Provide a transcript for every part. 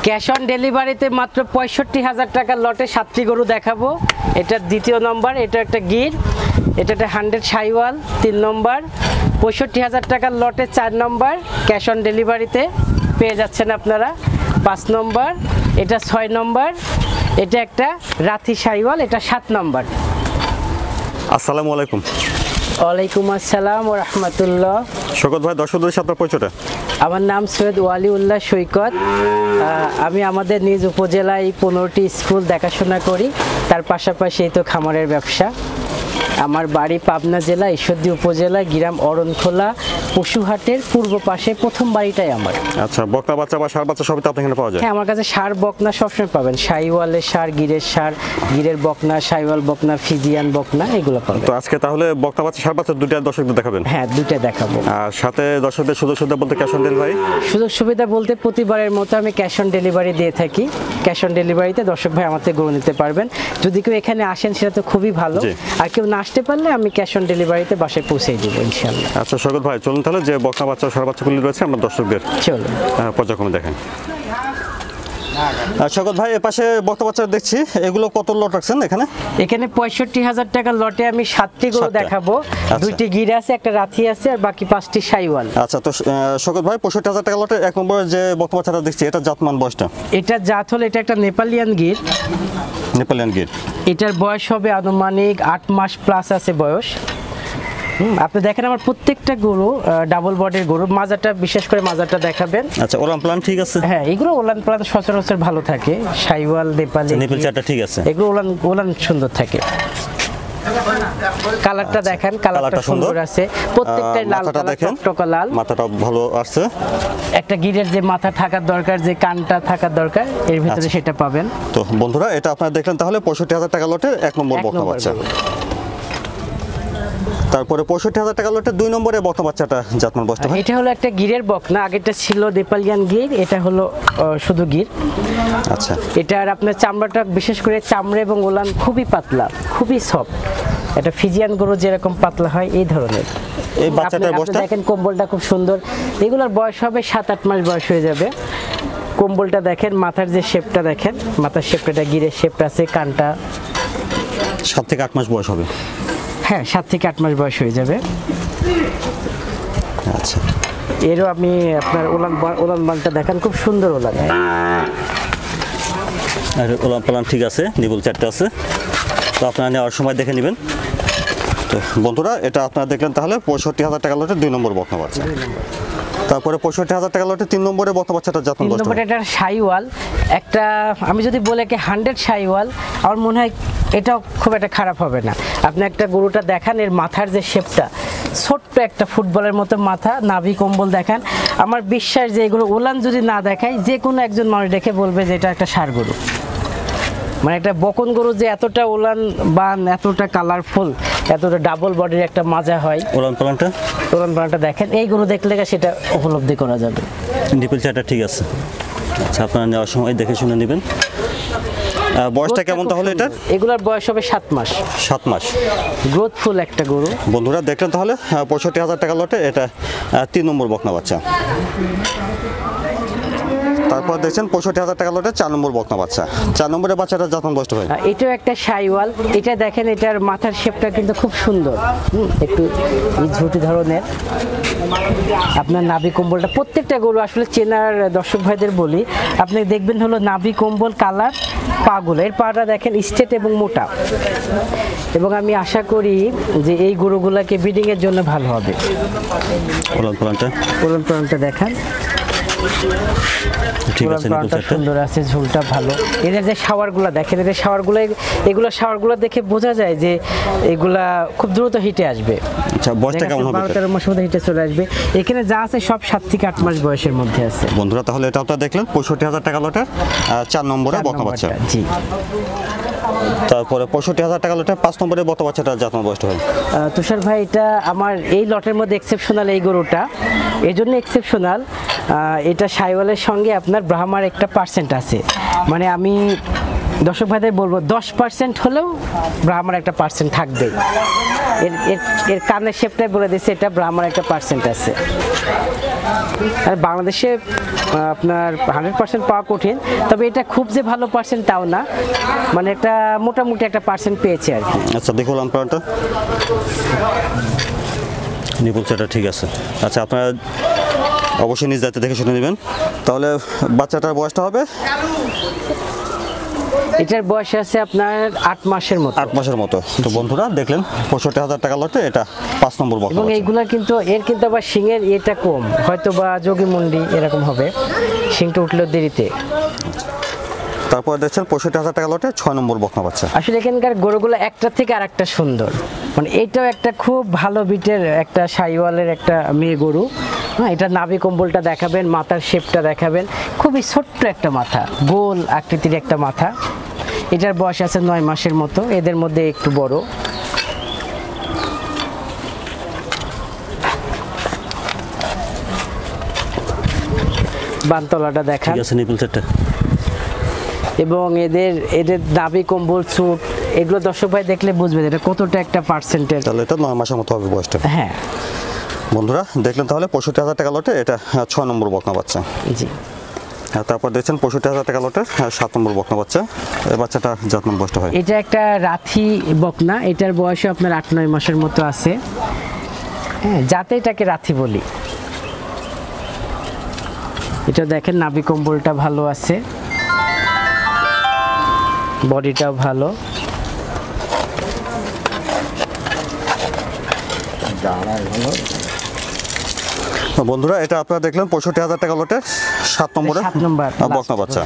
Cash on ডেলিভারিতে মাত্র ৬৫,০০০ টাকার লটে 7টি গরু দেখাবো। এটা দ্বিতীয় নম্বর, এটা একটা গির, এটা একটা 100 শাহিওয়াল 3 নম্বর। ৬৫,০০০ টাকার লটে 4 নম্বর ক্যাশ অন ডেলিভারিতে পেয়ে যাচ্ছেন আপনারা। 5 নম্বর, এটা 6 নম্বর, এটা একটা রাথি শাহিওয়াল, এটা 7 নম্বর। আসসালামু আলাইকুম। ওয়ালাইকুম আসসালাম ওয়া রাহমাতুল্লাহ। শওকত ভাই, দর্শকদের সাথে আপনার পরিচয়টা? আমার নাম সৈয়দ ওয়ালিউল্লাহ সৈকত। আমি আমাদের নিজ উপজেলায় 15টি স্কুল দেখাশোনা করি, তার পাশাপাশি এই তো খামারের ব্যবসা। আমার বাড়ি পাবনা জেলা ঈশ্বরদী উপজেলা গ্রাম অরণখোলা পশুহাটের পূর্ব পাশে, প্রথম বাড়িটাই আমার। আচ্ছা, বকনা বাচ্চা বা ষাঁড় বাচ্চা সবই তো আপনার এখানে পাওয়া যায়? হ্যাঁ, আমার কাছে ষাঁড় বকনা সবসময় পাবেন। শাহিওয়ালের ষাঁড়, গিরের ষাঁড়, গিরের বকনা, শাহিওয়াল বকনা, ফিজিয়ান বকনা, এগুলো পাবেন। তো আজকে তাহলে বকনা বাচ্চা ষাঁড় বাচ্চা দুইটা দর্শকদের দেখাবেন? হ্যাঁ, দুইটা দেখাবো। আর সাথে দর্শকদের সুযোগ সুবিধা বলতে ক্যাশ অন ডেলিভারি? সুযোগ সুবিধা বলতে প্রতিবারের মতো আমি ক্যাশ অন ডেলিভারি দিয়ে থাকি। ক্যাশ অন ডেলিভারিতে দর্শক ভাই আমার থেকে গরু নিতে পারবেন। যদি কেউ এখানে আসেন সেটা তো খুবই ভালো, আর কেউ না আসতে পারলে আমি ক্যাশ অন ডেলিভারিতে বাসায় পৌঁছে দিব ইনশাআল্লাহ। আচ্ছা শওকত ভাই, চলুন তাহলে যে বকনা বাচ্চা ষাঁড় বাচ্চাগুলি রয়েছে আমরা দর্শকদের চলুন পর্যায়ক্রমে দেখেন। শওকত ভাই, এপাশে বকনা বাচ্চা দেখছি, এগুলো কত লট রাখছেন এখানে? এখানে ৬৫,০০০ টাকার লটে আমি 7টি গরু দেখাবো। 2টি গির আছে, একটা রাথি আছে, আর বাকি 5টি শাহিওয়াল। আচ্ছা, তো শওকত ভাই ৬৫,০০০ টাকা লটে 1 নম্বরে যে বকনা বাচ্চাটা দেখছি, এটা জাতমান বয়সটা? এটা জাত হলো, এটা একটা নেপালিয়ান গির। নেপালিয়ান গির। এটার বয়স হবে আনুমানিক 8 মাস প্লাস আছে বয়স। আপনি দেখেন আমার প্রত্যেকটা গরু ডাবল বডির গরু। মাজাটা, বিশেষ করে মাজাটা দেখাবেন। আচ্ছা, ওলান প্লান ঠিক আছে? হ্যাঁ, এগুলো ওলান প্লান সচরাচর ভালো থাকে। শাহিওয়াল, নেপালি, নেপাল চারটা ঠিক আছে, এগুলো ওলান সুন্দর থাকে। কালারটা দেখেন, কালারটা সুন্দর আছে। প্রত্যেকটাই লাল কালার, টকটকা লাল। মাথাটা ভালো আসছে। একটা গিরের যে মাথা থাকার দরকার, যে কানটা থাকার দরকার, এর ভিতরে সেটা পাবেন। তো বন্ধুরা, এটা আপনারা দেখলেন তাহলে ৬৫,০০০ টাকা লটের 1 নম্বর বকনা বাচ্চা। তারপরে ৬৫,০০০ টাকা লটের 2 নম্বরে বকনা বাচ্চাটা জাতমান বয়সটা? এটা হলো একটা গিরের বকনা, আগেরটা ছিল নেপালিয়ান গির, এটা হলো শুধু গির। আচ্ছা, এটার আপনার চামড়াটা, বিশেষ করে চামড়া এবং ওলান খুবই পাতলা, খুবই সফট। এটা ফিজিয়ান গরু যেরকম পাতলা হয় এই ধরনের। এই বাচ্চাটার বয়সটা দেখেন, কম্বলটা খুব সুন্দর। এগুলোর বয়স হবে 7-8 মাস বয়স হয়ে যাবে। কম্বলটা দেখেন, মাথার যে শেপটা দেখেন, মাথার শেপটা গিরের শেপটা আছে, কানটা। 7 থেকে 8 মাস বয়স হবে? হ্যাঁ, 7 থেকে 8 মাস বয়স হয়ে যাবে। আচ্ছা, এরও আমি আপনার ওলান বানটা দেখেন, খুব সুন্দর ওলান। আর ওলান পালান ঠিক আছে, নিবল চারটা আছে। তো আপনারা নেওয়ার সময় দেখে নেবেন। তো বন্ধুরা, এটা আপনারা দেখলেন তাহলে ৬৫,০০০ টাকা লটে 2 নম্বর বকনা বাচ্চা। তারপরে ৬৫,০০০ টাকা লটে 3 নম্বরে বকনা বাচ্চাটা জাতমান বয়সটা? 3 নম্বরে এটা শাহিওয়াল। একটা আমি যদি বলে কি 100 শাহিওয়াল, আমার মনে হয় এটাও খুব একটা খারাপ হবে না। আপনি একটা গরুটা দেখান, এর মাথার যে শেপটা, ছোট্ট একটা ফুটবলের মতো মাথা, নাভি কম্বল দেখান। আমার বিশ্বাস যে এগুলো ওলান যদি না দেখায়, যে কোনো একজন মানুষ দেখে বলবে যে এটা একটা ষাঁড় গরু। মানে একটা বকন গরু যে এতটা ওলান বান, এতটা কালারফুল, এতটা ডাবল বডির একটা মাজা হয়। ওলান পালানটা দেখেন, এই গরু দেখলে সেটা উপলব্ধি করা যাবে। নিপল চারটা ঠিক আছে। আচ্ছা, আপনারা নেওয়ার সময় দেখে শুনে নেবেন। বয়সটা কেমন তাহলে এটার? এগুলোর বয়স হবে 7 মাস। 7 মাস। গ্রোথফুল একটা গরু। বন্ধুরা দেখলেন তাহলে ৬৫,০০০ টাকা লটে এটা 3 নম্বর বকনা বাচ্চা। তারপর দেখছেন ৬৫,০০০ টাকা লটে 4 নম্বর বকনা বাচ্চা। 4 নম্বরের বাচ্চাটা জাতমান বয়সটা হয়? এটাও একটা শাহিওয়াল। এটা দেখেন, এটার মাথার শেপটা কিন্তু খুব সুন্দর, একটু ঝুটি ধরনের। আপনার নাভি কম্বলটা, প্রত্যেকটা গরু আসলে চেনার দর্শক ভাইদের বলি, আপনি দেখবেন হলো নাভি কম্বল, কালার, পাগুলো। এর পাটা দেখেন স্ট্রেট এবং মোটা, এবং আমি আশা করি যে এই গরুগুলাকে ব্রিডিং এর জন্য ভালো হবে। ওলান পালানটা দেখান, ঠিক আছে, সুন্দর আছে, ঝুলটা ভালো। এদের যে শাওয়ারগুলো দেখেন, শাওয়ারগুলো দেখে বোঝা যায় যে এগুলা খুব দ্রুত হিটে আসবে। আচ্ছা, বয়সটা কেমন হবে? 12-13 মাসের মধ্যে হিটে চলে আসবে। এখানে যা আছে সব 7 থেকে 8 মাস বয়সের মধ্যে আছে। বন্ধুরা, তাহলে এটা আপনারা দেখলেন ৬৫,০০০ টাকা লটের 4 নম্বরে বকনা বাচ্চা। জি। তারপরে ৬৫,০০০ টাকা লটের 5 নম্বরে বকনা বাচ্চাটা জাতমান বয়সটা হয়? তুষার ভাই, এটা আমার এই লটের মধ্যে এক্সেপশনাল এই গরুটা। এই জন্য এক্সেপশনাল, এটা শাহিওয়ালের সঙ্গে আপনার ব্রাহ্মার একটা পার্সেন্ট আছে। মানে আমি দর্শক ভাইদের বলবো 10% হলেও ব্রাহ্মার একটা পার্সেন্ট থাকবে। এর কানের শেপটাই বলে দিচ্ছে, এটা ব্রাহ্মার একটা পার্সেন্ট আছে। আর বাংলাদেশে আপনার 100% পাওয়া কঠিন, তবে এটা খুব যে ভালো পার্সেন্ট তাও না, মানে একটা মোটামুটি একটা পার্সেন্ট পেয়েছে আর কি। আচ্ছা দেখুন প্লান্টটা নিপুল সেটটা ঠিক আছে। আচ্ছা আপনারা অবশ্যই নিজ দায়িত্বে দেখে শুনে নেবেন। তাহলে বাচ্চাটার বয়সটা হবে এটার বয়স আছে আপনার 8 মাসের মতো। 8 মাসের মতো। তো বন্ধুরা দেখলেন 65,000 টাকা লটে এটা 5 নম্বর বকনা এবং বাচ্চা। এইগুলা কিন্তু এর কিন্তু আবার শিংয়ের এটা কম, হয়তো বা যোগীমুন্ডি এরকম হবে, শিংটা উঠলেও দেরিতে। তারপর দেখছেন 65,000 টাকা লটে 6 নম্বর বকনা বাচ্চা। আসলে এখানকার গরুগুলো একটা থেকে আরেকটা সুন্দর, মানে এটাও একটা খুব ভালো বিটের একটা সাইওয়ালের একটা মেয়ে গরু। হ্যাঁ, এটা নাভি কম্বলটা দেখাবেন, মাথার শেপটা দেখাবেন, খুবই ছোট্ট একটা মাথা, গোল আকৃতির একটা মাথা। এটার বয়স আছে 9 মাসের মতো, এদের মধ্যে একটু বড়। বানতলাটা দেখা, ঠিক আছে নিপুল সেটটা। এবং এদের এদের নাভি কম্বল চুট এগুলো দর্শক ভাই দেখলে বুঝবে এটা কতটা একটা পার্সেন্টেজ। তাহলে এটা 9 মাসের মতো হবে বয়সটা। হ্যাঁ বন্ধুরা দেখলেন তাহলে 65,000 টাকা লটে এটা 6 নম্বর বকনা বাচ্চা। জি। আর তারপর দেখছেন 65,000 টাকা লটের 7 নম্বর বকনা বাচ্চা। এই বাচ্চাটা জাত নাম বয়সটা হয় এটা একটা রাথি বকনা, এটার বয়সও আপনার 8-9 মাসের মতো আছে। হ্যাঁ, যাতে এটাকে রাথি বলি। এটা দেখেন নাভি কম্বলটা ভালো আছে, বডিটাও ভালো। তো বন্ধুরা এটা আপনারা দেখলেন 65,000 টাকা লটে 7 নম্বরে 7 নম্বর বকনা বাচ্চা।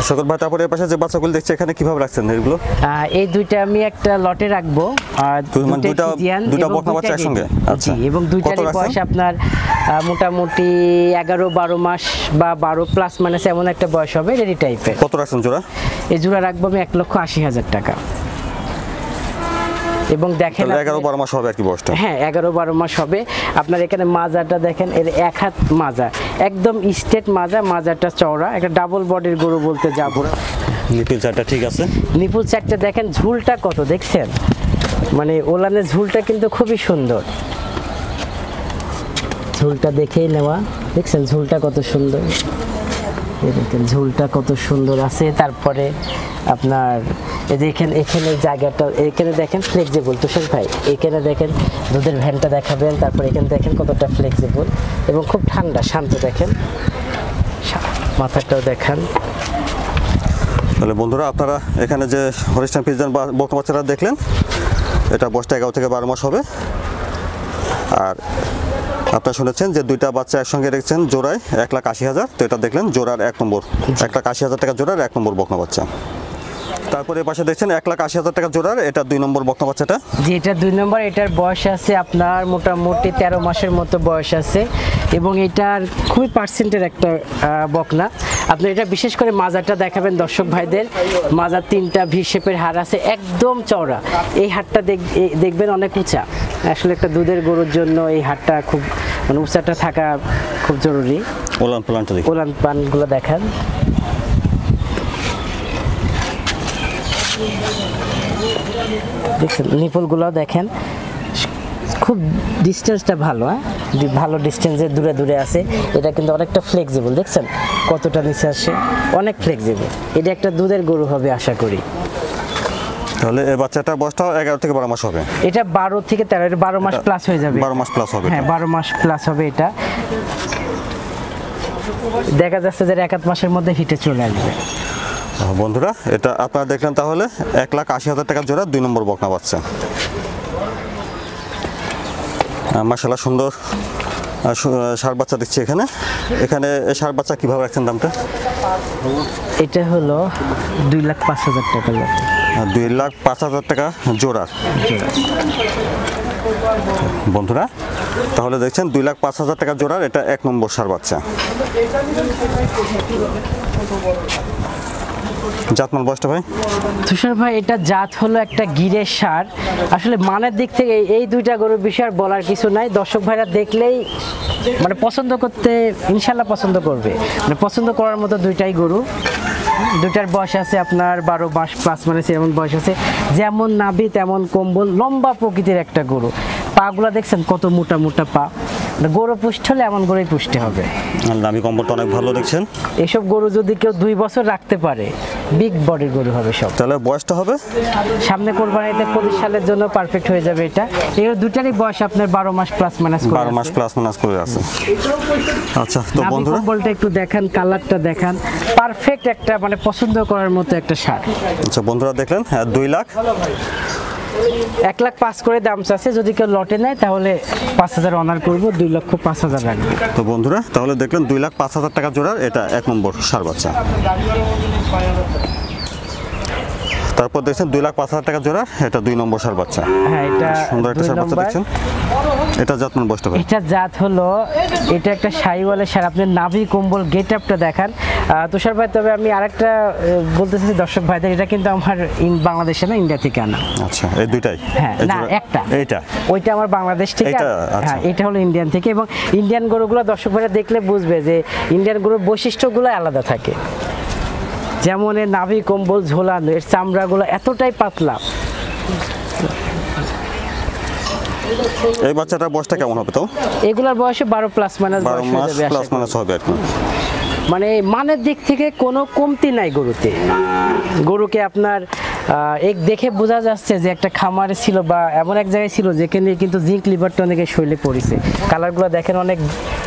শকত ভাই তারপরে এর পাশে যে বাচ্চাগুলো দেখছি এখানে কিভাবে রাখছেন এগুলো? এই দুইটা আমি একটা লটে রাখবো, আর মানে দুইটা বকনা বাচ্চা একসঙ্গে? আচ্ছা, এবং দুইটারই কত বয়স আপনার মোটামুটি 11-12 মাস বা 12 প্লাস মাইনাস এমন একটা বয়স হবে, রেডি টাইপের। কত রাখছেন জোড়া? এই জোড়া রাখবো আমি 1,80,000 টাকা। এবং দেখেন 11-12 মাস হবে আর কি বয়সটা? হ্যাঁ 11-12 মাস হবে। আপনার এখানে মাজাটা দেখেন, এর 1 হাত মাজা, একদম স্ট্রেট মাজা, মাজাটা চওড়া, একটা ডাবল বডির গরু বলতে যাবো। নিপুল চারটা ঠিক আছে। নিপুল চারটা দেখেন, ঝুলটা কত দেখছেন, মানে ওলানের ঝুলটা কিন্তু খুবই সুন্দর। ঝুলটা দেখেই নেওয়া, দেখছেন ঝুলটা কত সুন্দর, এই দেখেন ঝুলটা কত সুন্দর আছে। তারপরে আপনার এই যে এখানে জায়গাটা এখানে দেখেন ফ্লেক্সিবল, তুষার ভাই এখানে দেখেন দুধের ভ্যানটা দেখাবেন, তারপরে এখানে দেখেন কতটা ফ্লেক্সিবল এবং খুব ঠান্ডা শান্ত। দেখেন মাথাটাও দেখান। তাহলে বন্ধুরা আপনারা এখানে যে হলিস্টাইন ফ্রিজিয়ান বকনা বাচ্চাটা দেখলেন, এটা বয়সটা 11 থেকে 12 মাস হবে। আর আপনারা শুনেছেন যে দুইটা বাচ্চা একসঙ্গে রেখেছেন জোড়ায় 1,80,000। তো এটা দেখলেন জোড়ার 1 নম্বর, 1,80,000 টাকা জোড়ার 1 নম্বর বকনা বাচ্চা। তারপরে পাশে দেখছেন 1,80,000 টাকা জোড়ার এটা 2 নম্বর বকনা বাচ্চাটা। যে এটা 2 নম্বর, এটার বয়স আছে আপনার মোটামুটি 13 মাসের মতো বয়স আছে, এবং এটার খুবই পার্সেন্টের একটা বকনা। আপনি এটা বিশেষ করে মাজারটা দেখাবেন দর্শক ভাইদের, মাজার 3টা ভি শেপের হাড় আছে, একদম চওড়া। এই হাড়টা দেখবেন অনেক উঁচা, আসলে একটা দুধের গরুর জন্য এই হাড়টা খুব মানে উঁচাটা থাকা খুব জরুরি। ওলান প্লান্টটা দেখি। ওলান পানগুলো দেখান। দেখছেন নিপলগুলো দেখেন, খুব ডিস্টেন্সটা ভালো, হ্যাঁ ভালো ডিস্টেন্সে দূরে দূরে আছে। এটা কিন্তু অনেকটা ফ্লেক্সিবল, দেখছেন কতটা নিচে আসে, অনেক ফ্লেক্সিবল। এটা একটা দুধের গরু হবে আশা করি। তাহলে এই বাচ্চাটার বয়সটা 11 থেকে 12 মাস হবে। এটা 12 থেকে 13, এটা 12 মাস প্লাস হয়ে যাবে। 12 মাস প্লাস হবে। হ্যাঁ 12 মাস প্লাস হবে। এটা দেখা যাচ্ছে যে 1 মাসের মধ্যে হিটে চলে আসবে। বন্ধুরা এটা আপনারা দেখলেন তাহলে 1,80,000 টাকা জোড়া 2 নম্বর বকনা বাচ্চা। মাশাআল্লাহ সুন্দর ষাঁড় বাচ্চা দেখছি এখানে। এখানে ষাঁড় বাচ্চা কিভাবে রাখছেন দামটা? এটা হলো 2,05,000 টাকা। 2,05,000 টাকা জোড়ার। বন্ধুরা তাহলে দেখছেন 2,05,000 টাকা জোড়ার এটা 1 নম্বর ষাঁড় বাচ্চা। জাতমান বয়সটা ভাই? তুষার ভাই এটা জাত হলো একটা গিরের ষাঁড়। আসলে মানের দিক থেকে এই দুইটা গরুর বিষয়ে বলার কিছু নাই, দর্শক ভাইরা দেখলেই মানে পছন্দ করতে ইনশাল্লাহ পছন্দ করবে, মানে পছন্দ করার মতো দুইটাই গরু। দুইটার বয়স আছে আপনার 12 মাস প্লাস, মানে এমন বয়স আছে, যেমন নাভি তেমন কম্বল, লম্বা প্রকৃতির একটা গরু। পাগুলা দেখছেন কত মোটা মোটা পা, গরু পুষ্ট হলে এমন গরুই পুষতে হবে। আর দামি কম্বলটা অনেক ভালো দেখছেন। এসব গরু যদি কেউ 2 বছর রাখতে পারে বিগ বডির গরু হবে সব। তাহলে বয়সটা হবে সামনে কোরবানিতে 25 সালের জন্য পারফেক্ট হয়ে যাবে এটা। এর দুটারই বয়স আপনার 12 মাস প্লাস মাইনাস করে 12 মাস প্লাস মাইনাস করে আছে। আচ্ছা তো নাভি বন্ধুরা, কম্বলটা একটু দেখান, কালারটা দেখান, পারফেক্ট একটা মানে পছন্দ করার মতো একটা ষাঁড়। আচ্ছা বন্ধুরা দেখলেন 2 লাখ 1,05,000 করে দাম চাচ্ছে, যদি কেউ লটে নেয় তাহলে 5,000 অনার করবো, 2,05,000 রাখবে। তো বন্ধুরা তাহলে দেখলেন 2,05,000 টাকা জোড়ার এটা 1 নম্বর ষাঁড় বাচ্চা। তারপর দেখছেন 2,05,000 টাকা জোড়ার এটা 2 নম্বর ষাঁড় বাচ্চা। হ্যাঁ, এটা সুন্দর একটা 2 ষাঁড় বাচ্চা নম্বর। দেখছেন। এটা জাতমান বয়সটা ভাই? এটা জাত হলো, এটা একটা শাহিওয়ালের ষাঁড়। আপনি নাভি কম্বল গেট আপটা দেখান তুষার ভাই। তবে আমি আরেকটা বলতে চাইছি দর্শক ভাইদের, এটা কিন্তু আমার বাংলাদেশে না, ইন্ডিয়া থেকে আনা। আচ্ছা এই দুইটাই? হ্যাঁ, এই না জোড়া- একটা, এইটা ওইটা আমার বাংলাদেশ থেকে। এইটা, আচ্ছা। হ্যাঁ, এটা হলো ইন্ডিয়ান থেকে। এবং ইন্ডিয়ান গরুগুলো দর্শক ভাইরা দেখলে বুঝবে যে ইন্ডিয়ান গরুর বৈশিষ্ট্যগুলো আলাদা থাকে। যেমন এর নাভি কম্বল ঝোলানো, এর চামড়াগুলো এতটাই পাতলা। এই বাচ্চাটার বয়সটা কেমন হবে তো? এগুলোর বয়সে 12 প্লাস মাইনাস 12 বয়স হয়ে মাস যাবে আশা প্লাস করি। মাইনাস হবে আর কি। মানে মানের দিক থেকে কোনো কমতি নাই গরুতে। গরুকে আপনার এক দেখে বোঝা যাচ্ছে যে একটা খামারে ছিল বা এমন এক জায়গায় ছিল যেখানে কিন্তু জিঙ্ক লিভারটা অনেকে শৈলে পড়েছে। কালারগুলো দেখেন অনেক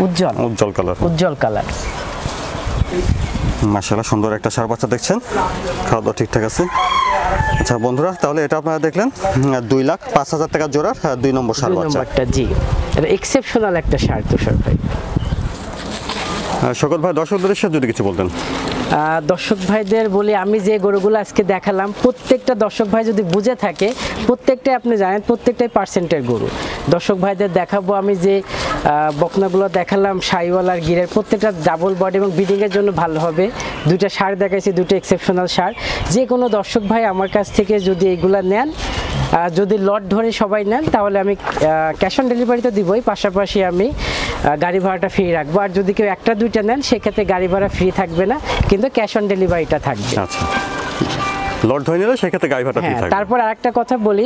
উজ্জ্বল উজ্জ্বল কালার। উজ্জ্বল কালার। মাশাআল্লাহ সুন্দর একটা ষাঁড় বাচ্চা দেখছেন। খাওয়া দাওয়া ঠিকঠাক আছে। আচ্ছা বন্ধুরা তাহলে এটা আপনারা দেখলেন 2,05,000 টাকা জোড়ার 2 নম্বর ষাঁড় 2 বাচ্চা। নম্বরটা, জি, এটা এক্সেপশনাল একটা ষাঁড় তুষার ভাই। শকত ভাই দর্শকদের উদ্দেশ্যে যদি কিছু বলতেন। দর্শক ভাইদের বলি, আমি যে গরুগুলো আজকে দেখালাম প্রত্যেকটা দর্শক ভাই যদি বুঝে থাকে, প্রত্যেকটাই আপনি জানেন প্রত্যেকটাই পার্সেন্টের গরু। দর্শক ভাইদের দেখাবো আমি যে বকনাগুলো দেখালাম শাহিওয়াল আর গিরের, প্রত্যেকটা ডাবল বডি এবং ব্রিডিংয়ের জন্য ভালো হবে। 2টা ষাঁড় দেখাইছি, 2টা এক্সেপশনাল ষাঁড়। যে কোনো দর্শক ভাই আমার কাছ থেকে যদি এইগুলা নেন, যদি লট ধরে সবাই নেন তাহলে আমি ক্যাশ অন ডেলিভারি তো দিবই, পাশাপাশি আমি গাড়ি ভাড়াটা ফ্রি রাখবো। আর যদি কেউ 1টা 2টা নেন সেক্ষেত্রে গাড়ি ভাড়া ফ্রি থাকবে না, কিন্তু ক্যাশ অন ডেলিভারিটা থাকবে। আচ্ছা লট ধরে নিলে সেক্ষেত্রে গাড়ি ভাড়া ফ্রি হ্যাঁ, থাকবে। তারপর আরেকটা কথা বলি,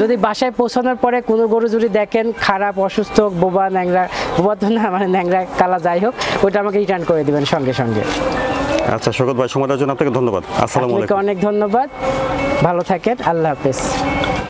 যদি বাসায় পৌঁছানোর পরে কোনো গরু যদি দেখেন খারাপ, অসুস্থ, বোবা, ন্যাংরা, বোবা তো না মানে ন্যাংরা কালা যাই হোক, ওইটা আমাকে রিটার্ন করে দিবেন সঙ্গে সঙ্গে। আচ্ছা শকত ভাই সময়টার জন্য আপনাকে ধন্যবাদ। আসসালামু আপনাকে আলাইকুম। অনেক ধন্যবাদ, ভালো থাকেন, আল্লাহ হাফেজ।